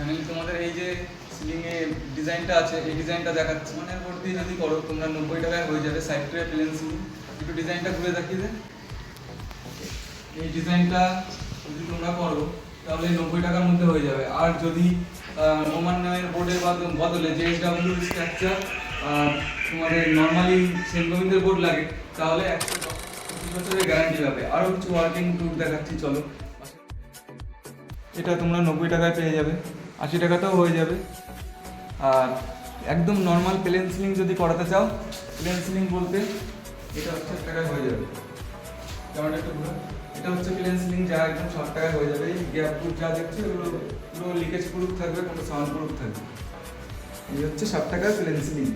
Finally তোমাদের এই যে সিলিংয়ে ডিজাইনটা আছে, এই ডিজাইনটা দেখাচ্ছি। মানে এর দিয়ে যদি করো তোমরা 90 টাকায় হয়ে যাবে। Side tray plain ceiling. একটু ডিজাইনটা ঘুরে দেখিয়ে দে। এই ডিজাইনটা যদি তোমরা করো তাহলে 90 টাকার মধ্যে হয়ে যাবে। আর যদি ক্রমান্বয়ের বোর্ডের বদলে JSW স্ট্রাকচার তোমাদের নর্মালি সেন্ট গোবিন্দের বোর্ড লাগে তাহলে 125 বছরের গ্যারান্টি পাবে। আরও কিছু ওয়ার্কিং টুল দেখাচ্ছি চলো। এটা তোমরা 90 টাকায় পেয়ে যাবে, 80 টাকাতেও হয়ে যাবে। আর একদম নর্মাল প্লেন সিলিং যদি করাতে চাও, প্লেন সিলিং বলতে এটা হচ্ছে 1 টাকায় হয়ে যাবে। কেমন একটু পুরো এটা হচ্ছে প্লেন সিলিং, যা একদম 60 টাকায় হয়ে যাবে। এই গ্যাপ প্রুফ যা দেখছো এগুলো পুরো লিকেজ প্রুফ থাকবে, কোনো সাউন্ড প্রুফ থাকবে। এই হচ্ছে 60 টাকার প্লেন সিলিং।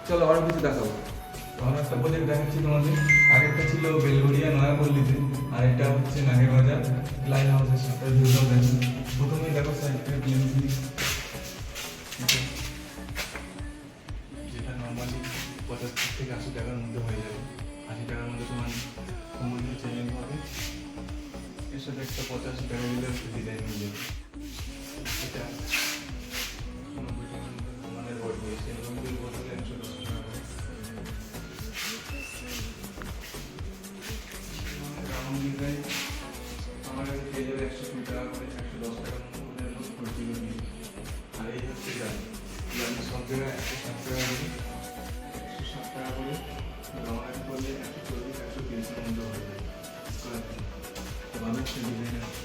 চলো আরও কিছু দেখাবো। আমরা একটা প্রজেক্ট দেখাচ্ছি তোমাদের। আগেরটা ছিল বেলগড়িয়া নয়াপল্লীতে, আর এটা হচ্ছে নাগেরবাজার লাইন হাউসের সাথে ভিউটাও দেখো। প্রথমেই দেখো সাইডটা প্লেন সিলিং, যেটা নর্মালি 75 থেকে 80 টাকার মধ্যে হয়ে যাবে। 80 টাকার মধ্যে তোমার কমপ্লিট চেঞ্জ হবে। এর সাথে একটা 85 টাকা দিলে ডিজাইন হয়ে যাবে। এটা 90 টাকার মধ্যে আমাদের বোর্ড দিয়েছে, এবং বোর্ড হলে 110 টাকা করে। রাউন্ড ডিজাইন আমার কাছে পেয়ে যাবে 120 টাকা করে, 110 টাকার মধ্যে ফুলগুলো নিয়ে। আর এই হচ্ছে জানি সব জায়গায় 160 টাকা করে, 160 টাকা করে রঙের করলে 140, 130 এর মধ্যে হয়ে যাবে। ভালো একটা ডিজাইন আছে।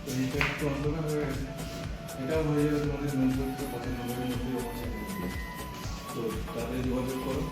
তো এইটা একটু অন্ধকার হয়ে গেছে, এটাও হয়ে যাবে তোমাদের 90 থেকে 95 এর মধ্যে অবস্থা। তো তাদের যোগাযোগ করো।